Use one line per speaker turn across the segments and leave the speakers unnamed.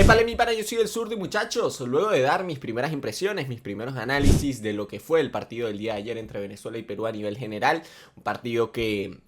Vale mi pana, yo soy el Zurdo y muchachos, luego de dar mis primeras impresiones, mis primeros análisis de lo que fue el partido del día de ayer entre Venezuela y Perú a nivel general, un partido que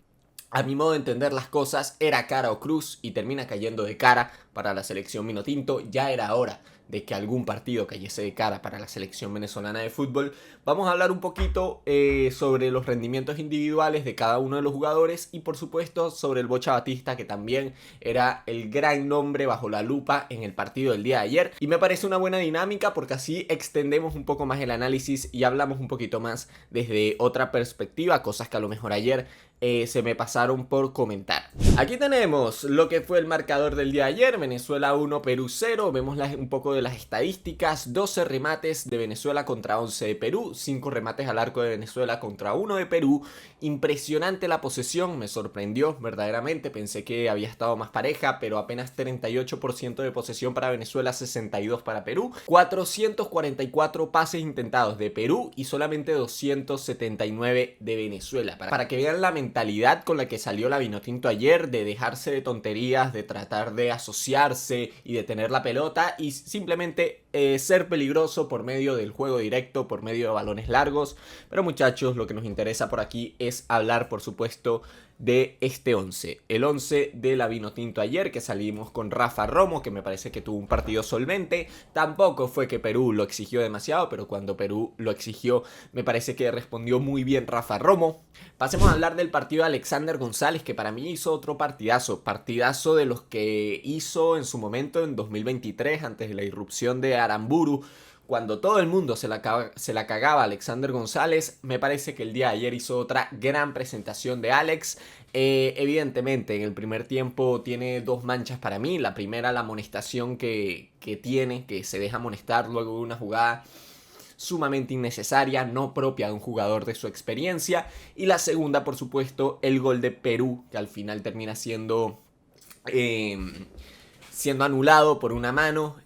a mi modo de entender las cosas era cara o cruz y termina cayendo de cara para la selección Minotinto. Ya era hora de que algún partido cayese de cara para la selección venezolana de fútbol. Vamos a hablar un poquito sobre los rendimientos individuales de cada uno de los jugadores y por supuesto sobre el Bocha Batista, que también era el gran nombre bajo la lupa en el partido del día de ayer. Y me parece una buena dinámica porque así extendemos un poco más el análisis y hablamos un poquito más desde otra perspectiva, cosas que a lo mejor ayer se me pasaron por comentar. Aquí tenemos lo que fue el marcador del día de ayer: Venezuela 1, Perú 0. Vemos un poco de las estadísticas: 12 remates de Venezuela contra 11 de Perú, 5 remates al arco de Venezuela contra 1 de Perú. Impresionante la posesión, me sorprendió verdaderamente, pensé que había estado más pareja, pero apenas 38% de posesión para Venezuela, 62 para Perú. 444 pases intentados de Perú y solamente 279 de Venezuela. Para que vean la mentalidad con la que salió la Vinotinto ayer, de dejarse de tonterías, de tratar de asociarse y de tener la pelota y simplemente ser peligroso por medio del juego directo, por medio de balones largos. Pero muchachos, lo que nos interesa por aquí es hablar, por supuesto, de este 11. El 11 de la Vinotinto ayer, que salimos con Rafa Romo, que me parece que tuvo un partido solvente. Tampoco fue que Perú lo exigió demasiado, pero cuando Perú lo exigió, me parece que respondió muy bien Rafa Romo. Pasemos a hablar del partido de Alexander González, que para mí hizo otro partidazo. Partidazo de los que hizo en su momento en 2023, antes de la irrupción de Aramburu, cuando todo el mundo se la cagaba a Alexander González. Me parece que el día de ayer hizo otra gran presentación de Alex. Evidentemente en el primer tiempo tiene dos manchas para mí. La primera, la amonestación que tiene, que se deja amonestar luego de una jugada sumamente innecesaria, no propia de un jugador de su experiencia. Y la segunda, por supuesto, el gol de Perú, que al final termina siendo anulado por una mano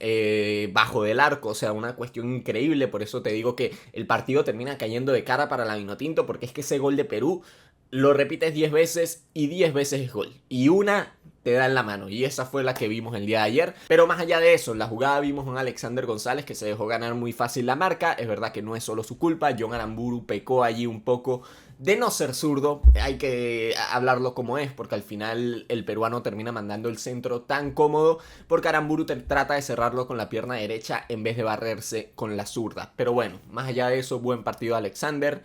bajo del arco. O sea, una cuestión increíble. Por eso te digo que el partido termina cayendo de cara para la Vinotinto, porque es que ese gol de Perú lo repites 10 veces y 10 veces es gol, y una te da en la mano, y esa fue la que vimos el día de ayer. Pero más allá de eso, en la jugada vimos a un Alexander González que se dejó ganar muy fácil la marca. Es verdad que no es solo su culpa, John Aramburu pecó allí un poco de no ser zurdo, hay que hablarlo como es, porque al final el peruano termina mandando el centro tan cómodo porque Aramburu trata de cerrarlo con la pierna derecha en vez de barrerse con la zurda. Pero bueno, más allá de eso, buen partido de Alexander.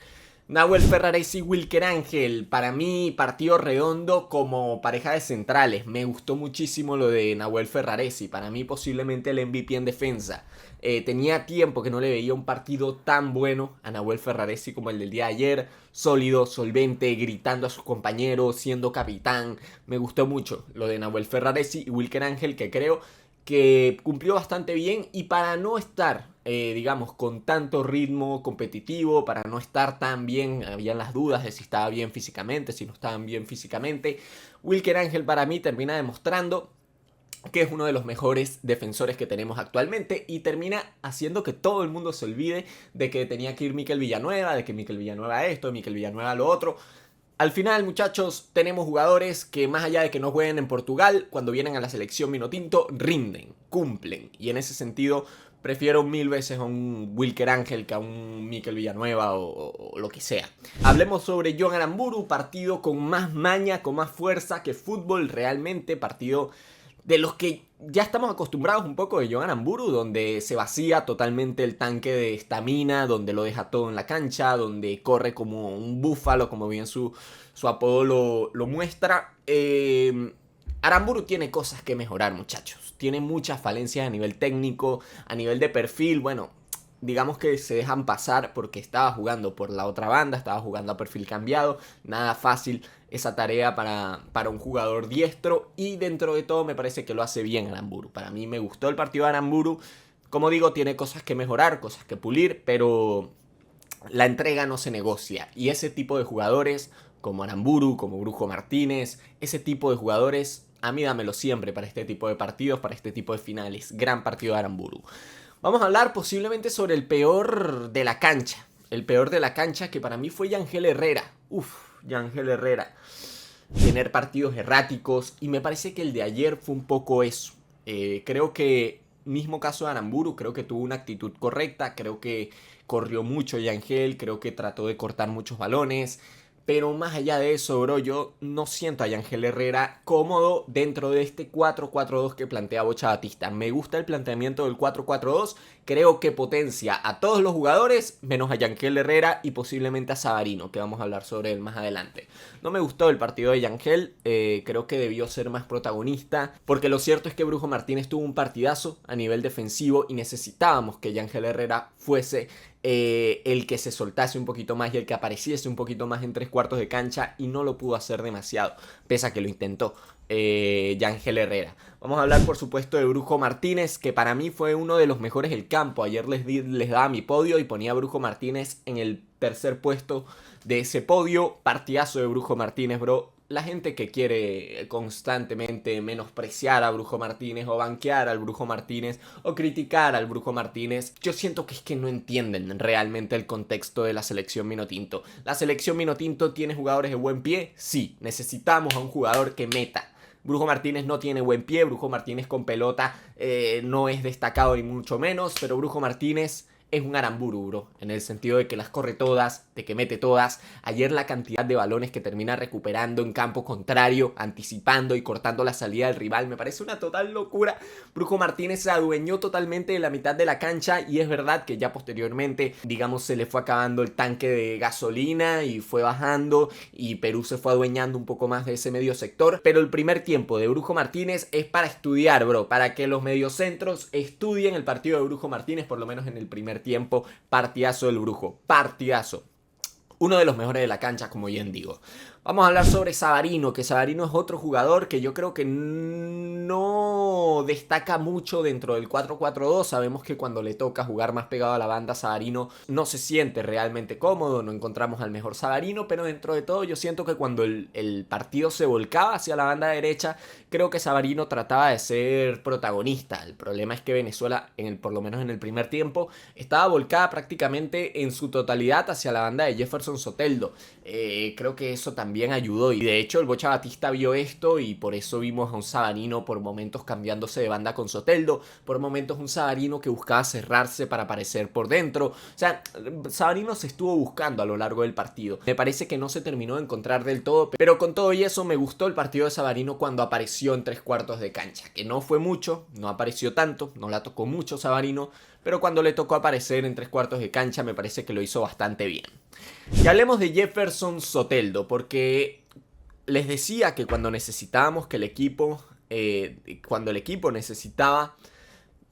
Nahuel Ferraresi y Wilker Ángel, para mí partido redondo como pareja de centrales. Me gustó muchísimo lo de Nahuel Ferraresi, para mí posiblemente el MVP en defensa. Tenía tiempo que no le veía un partido tan bueno a Nahuel Ferraresi como el del día de ayer. Sólido, solvente, gritando a sus compañeros, siendo capitán. Me gustó mucho lo de Nahuel Ferraresi y Wilker Ángel, que creo que cumplió bastante bien. Y para no estar, digamos, con tanto ritmo competitivo, para no estar tan bien, habían las dudas de si estaba bien físicamente, si no estaban bien físicamente, Wilker Ángel para mí termina demostrando que es uno de los mejores defensores que tenemos actualmente, y termina haciendo que todo el mundo se olvide de que tenía que ir Mikel Villanueva, de que Mikel Villanueva esto, Mikel Villanueva lo otro. Al final, muchachos, tenemos jugadores que, más allá de que no jueguen en Portugal, cuando vienen a la selección Vinotinto rinden, cumplen, y en ese sentido prefiero mil veces a un Wilker Ángel que a un Mikel Villanueva o lo que sea. Hablemos sobre John Aramburu, partido con más maña, con más fuerza que fútbol realmente, partido de los que ya estamos acostumbrados un poco de John Aramburu, donde se vacía totalmente el tanque de estamina, donde lo deja todo en la cancha, donde corre como un búfalo, como bien su apodo lo muestra. Aramburu tiene cosas que mejorar, muchachos. Tiene muchas falencias a nivel técnico, a nivel de perfil. Bueno, digamos que se dejan pasar porque estaba jugando por la otra banda, estaba jugando a perfil cambiado. Nada fácil esa tarea para un jugador diestro, y dentro de todo me parece que lo hace bien Aramburu. Para mí me gustó el partido de Aramburu. Como digo, tiene cosas que mejorar, cosas que pulir, pero la entrega no se negocia, y ese tipo de jugadores como Aramburu, como Brujo Martínez, ese tipo de jugadores a mí dámelo siempre para este tipo de partidos, para este tipo de finales. Gran partido de Aramburu. Vamos a hablar posiblemente sobre el peor de la cancha. El peor de la cancha, que para mí fue Yangel Herrera. Yangel Herrera. Tener partidos erráticos, y me parece que el de ayer fue un poco eso. Creo que Mismo caso de Aramburu, creo que tuvo una actitud correcta, creo que corrió mucho Yangel, creo que trató de cortar muchos balones. Pero más allá de eso, bro, yo no siento a Yangel Herrera cómodo dentro de este 4-4-2 que plantea Bocha Batista. Me gusta el planteamiento del 4-4-2. Creo que potencia a todos los jugadores, menos a Yangel Herrera y posiblemente a Savarino, que vamos a hablar sobre él más adelante. No me gustó el partido de Yangel, creo que debió ser más protagonista, porque lo cierto es que Brujo Martínez tuvo un partidazo a nivel defensivo y necesitábamos que Yangel Herrera fuese el que se soltase un poquito más y el que apareciese un poquito más en 3/4 de cancha, y no lo pudo hacer demasiado, pese a que lo intentó Yangel Herrera. Vamos a hablar por supuesto de Brujo Martínez, que para mí fue uno de los mejores del campo. Ayer les daba mi podio y ponía a Brujo Martínez en el tercer puesto de ese podio. Partidazo de Brujo Martínez, bro. La gente que quiere constantemente menospreciar a Brujo Martínez o banquear al Brujo Martínez o criticar al Brujo Martínez, yo siento que es que no entienden realmente el contexto de la selección Minotinto. ¿La selección Minotinto tiene jugadores de buen pie? Sí, necesitamos a un jugador que meta. Brujo Martínez no tiene buen pie, Brujo Martínez con pelota no es destacado ni mucho menos, pero Brujo Martínez es un Aramburu, bro, en el sentido de que las corre todas, de que mete todas. Ayer la cantidad de balones que termina recuperando en campo contrario, anticipando y cortando la salida del rival, me parece una total locura. Brujo Martínez se adueñó totalmente de la mitad de la cancha, y es verdad que ya posteriormente, digamos, se le fue acabando el tanque de gasolina y fue bajando, y Perú se fue adueñando un poco más de ese medio sector. Pero el primer tiempo de Brujo Martínez es para estudiar, bro, para que los mediocentros estudien el partido de Brujo Martínez, por lo menos en el primer tiempo. Partidazo del Brujo, partidazo. Uno de los mejores de la cancha, como bien digo. Vamos a hablar sobre Savarino, que Savarino es otro jugador que yo creo que no destaca mucho dentro del 4-4-2. Sabemos que cuando le toca jugar más pegado a la banda, Savarino no se siente realmente cómodo, no encontramos al mejor Savarino, pero dentro de todo yo siento que cuando el partido se volcaba hacia la banda derecha, creo que Savarino trataba de ser protagonista. El problema es que Venezuela, por lo menos en el primer tiempo, estaba volcada prácticamente en su totalidad hacia la banda de Jefferson Soteldo. Creo que eso también ayudó, y de hecho el Bocha Batista vio esto, y por eso vimos a un Savarino por momentos cambiándose de banda con Soteldo, por momentos un Savarino que buscaba cerrarse para aparecer por dentro. O sea, Savarino se estuvo buscando a lo largo del partido. Me parece que no se terminó de encontrar del todo, pero con todo y eso me gustó el partido de Savarino cuando apareció en 3/4 de cancha, que no fue mucho, no apareció tanto, no la tocó mucho Savarino, pero cuando le tocó aparecer en 3/4 de cancha me parece que lo hizo bastante bien. Y hablemos de Jefferson Soteldo, porque les decía que cuando necesitábamos que el equipo, cuando el equipo necesitaba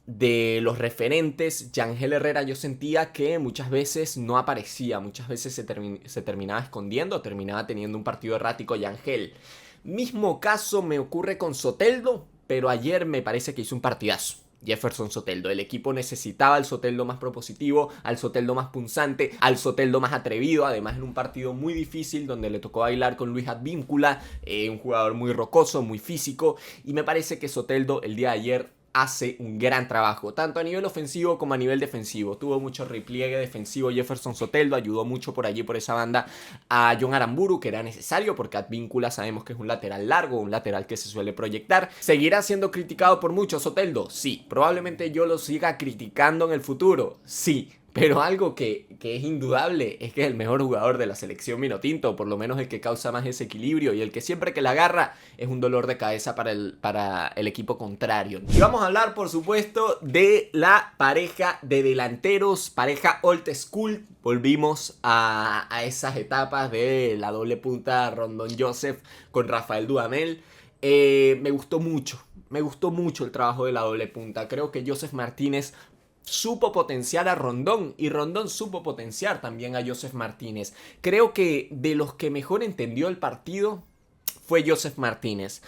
de los referentes, Yangel Herrera, yo sentía que muchas veces no aparecía, muchas veces se terminaba escondiendo, terminaba teniendo un partido errático Yangel. Mismo caso me ocurre con Soteldo, pero ayer me parece que hizo un partidazo Jefferson Soteldo. El equipo necesitaba al Soteldo más propositivo, al Soteldo más punzante, al Soteldo más atrevido, además en un partido muy difícil donde le tocó bailar con Luis Advíncula, un jugador muy rocoso, muy físico, y me parece que Soteldo el día de ayer hace un gran trabajo, tanto a nivel ofensivo como a nivel defensivo. Tuvo mucho repliegue defensivo Jefferson Soteldo, ayudó mucho por allí, por esa banda, a John Aramburu, que era necesario, porque Advíncula sabemos que es un lateral largo, un lateral que se suele proyectar. ¿Seguirá siendo criticado por muchos Soteldo? Sí. ¿Probablemente yo lo siga criticando en el futuro? Sí. Pero algo que es indudable es que es el mejor jugador de la selección Minotinto, por lo menos el que causa más desequilibrio y el que siempre que la agarra es un dolor de cabeza para el equipo contrario. Y vamos a hablar, por supuesto, de la pareja de delanteros, pareja old school. Volvimos a esas etapas de la doble punta Rondón Joseph con Rafael Dudamel. Me gustó mucho el trabajo de la doble punta. Creo que Joseph Martínez supo potenciar a Rondón, y Rondón supo potenciar también a Joseph Martínez. Creo que de los que mejor entendió el partido fue Joseph Martínez,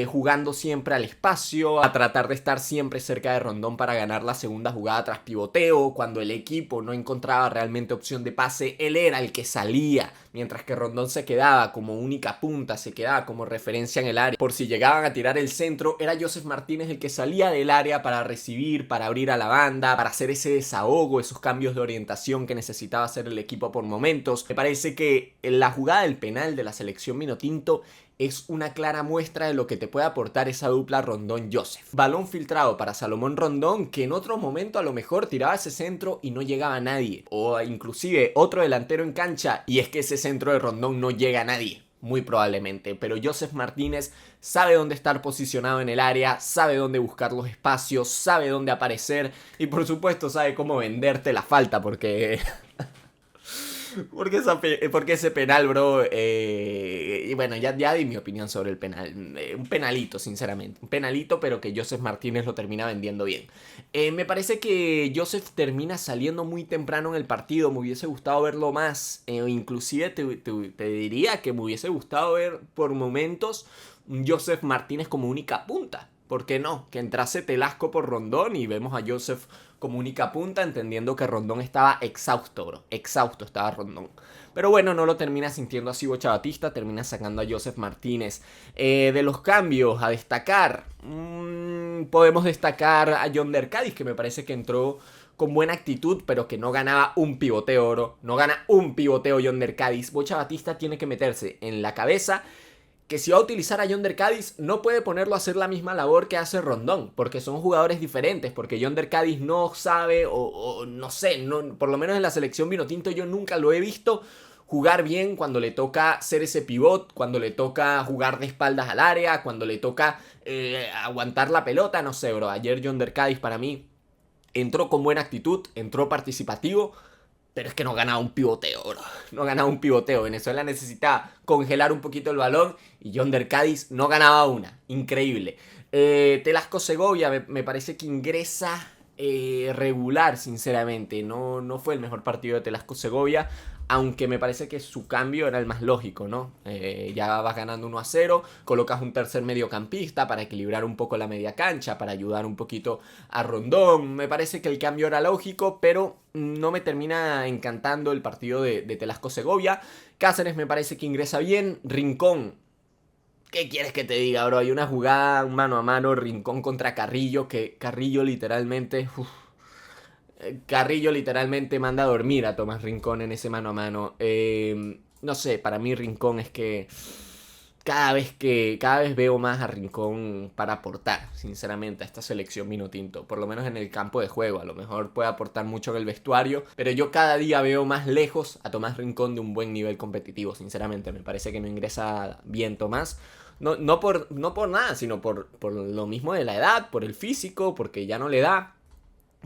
jugando siempre al espacio, a tratar de estar siempre cerca de Rondón para ganar la segunda jugada tras pivoteo. Cuando el equipo no encontraba realmente opción de pase, él era el que salía, mientras que Rondón se quedaba como única punta, se quedaba como referencia en el área. Por si llegaban a tirar el centro, era Joseph Martínez el que salía del área para recibir, para abrir a la banda, para hacer ese desahogo, esos cambios de orientación que necesitaba hacer el equipo por momentos. Me parece que la jugada del penal de la selección Minotinto es una clara muestra de lo que te puede aportar esa dupla Rondón-Joseph. Balón filtrado para Salomón Rondón, que en otro momento a lo mejor tiraba ese centro y no llegaba a nadie. O inclusive otro delantero en cancha y es que ese centro de Rondón no llega a nadie. Muy probablemente, pero Joseph Martínez sabe dónde estar posicionado en el área, sabe dónde buscar los espacios, sabe dónde aparecer y por supuesto sabe cómo venderte la falta porque... porque ese penal, bro. Y bueno, ya di mi opinión sobre el penal. Un penalito, sinceramente. Un penalito, pero que Joseph Martínez lo termina vendiendo bien. Me parece que Joseph termina saliendo muy temprano en el partido. Me hubiese gustado verlo más. Inclusive te diría que me hubiese gustado ver por momentos un Joseph Martínez como única punta. ¿Por qué no? Que entrase Telasco por Rondón y vemos a Joseph como única punta, entendiendo que Rondón estaba exhausto, bro. Exhausto estaba Rondón. Pero bueno, no lo termina sintiendo así Bocha Batista, termina sacando a Joseph Martínez. De los cambios a destacar, podemos destacar a Yonder Cádiz, que me parece que entró con buena actitud, pero que no ganaba un pivoteo, bro. No gana un pivoteo Yonder Cádiz. Bocha Batista tiene que meterse en la cabeza que si va a utilizar a Yonder Cádiz no puede ponerlo a hacer la misma labor que hace Rondón, porque son jugadores diferentes, porque Yonder Cádiz no sabe o no sé, no, por lo menos en la selección vinotinto yo nunca lo he visto jugar bien cuando le toca ser ese pivot, cuando le toca jugar de espaldas al área, cuando le toca aguantar la pelota, no sé, bro. Ayer Yonder Cádiz para mí entró con buena actitud, entró participativo, pero es que no ganaba un pivoteo, bro. No ganaba un pivoteo. Venezuela necesitaba congelar un poquito el balón y Yonder Cádiz no ganaba una. Increíble. Telasco Segovia me parece que ingresa regular, sinceramente. No fue el mejor partido de Telasco Segovia, aunque me parece que su cambio era el más lógico, ¿no? Ya vas ganando 1-0, colocas un tercer mediocampista para equilibrar un poco la media cancha, para ayudar un poquito a Rondón. Me parece que el cambio era lógico, pero no me termina encantando el partido de Telasco Segovia. Cáceres me parece que ingresa bien. Rincón, ¿qué quieres que te diga, bro? Hay una jugada, un mano a mano, Rincón contra Carrillo, que Carrillo literalmente... Carrillo literalmente manda a dormir a Tomás Rincón en ese mano a mano. No sé, para mí Rincón es que cada vez veo más a Rincón para aportar, sinceramente, a esta selección vinotinto. Por lo menos en el campo de juego. A lo mejor puede aportar mucho en el vestuario, pero yo cada día veo más lejos a Tomás Rincón de un buen nivel competitivo, sinceramente. Me parece que no ingresa bien Tomás. No por nada, sino por lo mismo de la edad, por el físico, porque ya no le da.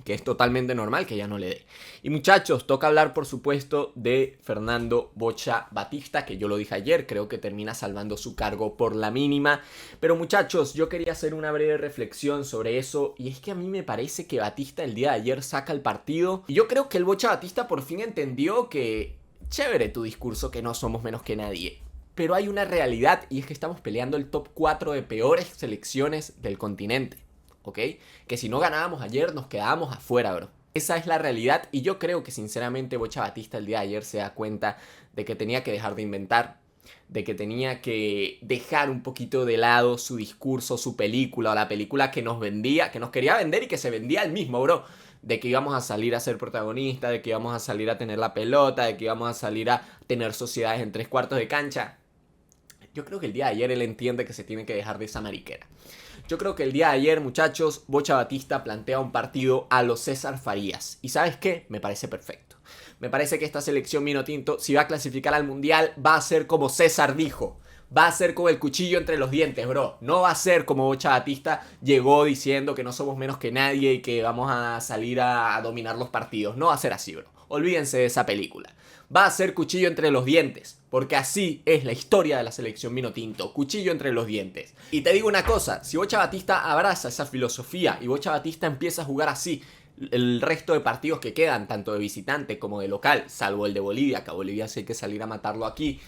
Que es totalmente normal que ya no le dé. Y muchachos, toca hablar por supuesto de Fernando Bocha Batista, que yo lo dije ayer, creo que termina salvando su cargo por la mínima. Pero muchachos, yo quería hacer una breve reflexión sobre eso, y es que a mí me parece que Batista el día de ayer saca el partido, y yo creo que el Bocha Batista por fin entendió que chévere tu discurso que no somos menos que nadie, pero hay una realidad, y es que estamos peleando el top 4 de peores selecciones del continente. ¿Ok? Que si no ganábamos ayer nos quedábamos afuera, bro. Esa es la realidad y yo creo que sinceramente Bocha Batista el día de ayer se da cuenta de que tenía que dejar de inventar, de que tenía que dejar un poquito de lado su discurso, su película o la película que nos vendía, que nos quería vender y que se vendía él mismo, bro. De que íbamos a salir a ser protagonistas, de que íbamos a salir a tener la pelota, de que íbamos a salir a tener sociedades en 3/4 de cancha. Yo creo que el día de ayer él entiende que se tiene que dejar de esa mariquera. Yo creo que el día de ayer, muchachos, Bocha Batista plantea un partido a los César Farías. ¿Y sabes qué? Me parece perfecto. Me parece que esta selección vinotinto, si va a clasificar al Mundial, va a ser como César dijo. Va a ser con el cuchillo entre los dientes, bro. No va a ser como Bocha Batista llegó diciendo que no somos menos que nadie y que vamos a salir a dominar los partidos. No va a ser así, bro. Olvídense de esa película. Va a ser cuchillo entre los dientes, porque así es la historia de la selección vinotinto, cuchillo entre los dientes. Y te digo una cosa, si Bocha Batista abraza esa filosofía y Bocha Batista empieza a jugar así el resto de partidos que quedan, tanto de visitante como de local, salvo el de Bolivia, que a Bolivia sí hay que salir a matarlo aquí,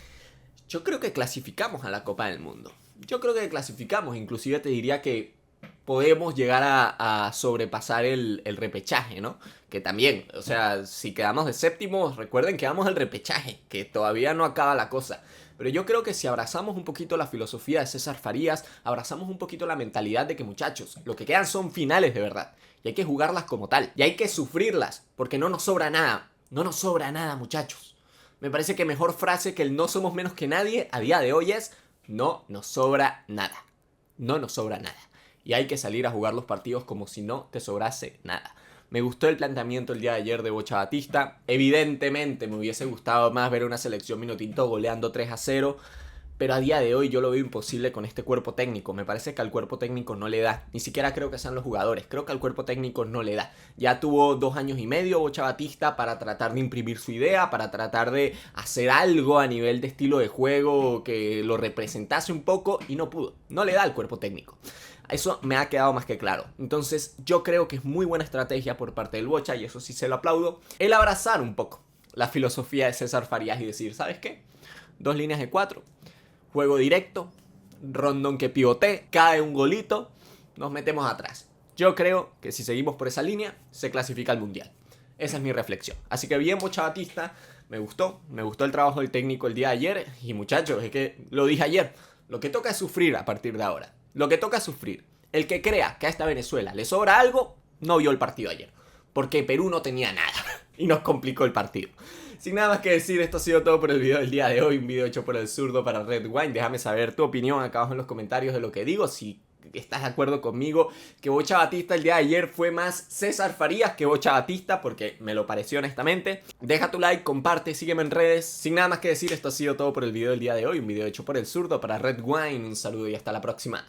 yo creo que clasificamos a la Copa del Mundo. Yo creo que clasificamos, inclusive te diría que podemos llegar a sobrepasar el repechaje, ¿no? Que también, o sea, si quedamos de séptimos, recuerden que vamos al repechaje, que todavía no acaba la cosa. Pero yo creo que si abrazamos un poquito la filosofía de César Farías, abrazamos un poquito la mentalidad de que, muchachos, lo que quedan son finales de verdad. Y hay que jugarlas como tal. Y hay que sufrirlas, porque no nos sobra nada. No nos sobra nada, muchachos. Me parece que mejor frase que el no somos menos que nadie a día de hoy es no nos sobra nada. No nos sobra nada. Y hay que salir a jugar los partidos como si no te sobrase nada. Me gustó el planteamiento el día de ayer de Bocha Batista. Evidentemente me hubiese gustado más ver una selección Minotinto goleando 3-0. Pero a día de hoy yo lo veo imposible con este cuerpo técnico. Me parece que al cuerpo técnico no le da. Ni siquiera creo que sean los jugadores. Creo que al cuerpo técnico no le da. Ya tuvo 2 años y medio Bocha Batista para tratar de imprimir su idea, para tratar de hacer algo a nivel de estilo de juego que lo representase un poco y no pudo. No le da al cuerpo técnico. Eso me ha quedado más que claro. Entonces yo creo que es muy buena estrategia por parte del Bocha, y eso sí se lo aplaudo, el abrazar un poco la filosofía de César Farías y decir, ¿sabes qué? 2 líneas de 4, juego directo, Rondón que pivotee, cae un golito, nos metemos atrás. Yo creo que si seguimos por esa línea, se clasifica al Mundial. Esa es mi reflexión. Así que bien, Bocha Batista, me gustó el trabajo del técnico el día de ayer. Y muchachos, es que lo dije ayer, lo que toca es sufrir a partir de ahora. Lo que toca es sufrir. El que crea que a esta Venezuela le sobra algo, no vio el partido ayer. Porque Perú no tenía nada y nos complicó el partido. Sin nada más que decir, esto ha sido todo por el video del día de hoy. Un video hecho por el zurdo para Red Wine. Déjame saber tu opinión acá abajo en los comentarios de lo que digo. Si estás de acuerdo conmigo que Bocha Batista el día de ayer fue más César Farías que Bocha Batista, porque me lo pareció honestamente. Deja tu like, comparte, sígueme en redes. Sin nada más que decir, esto ha sido todo por el video del día de hoy. Un video hecho por el zurdo para Red Wine. Un saludo y hasta la próxima.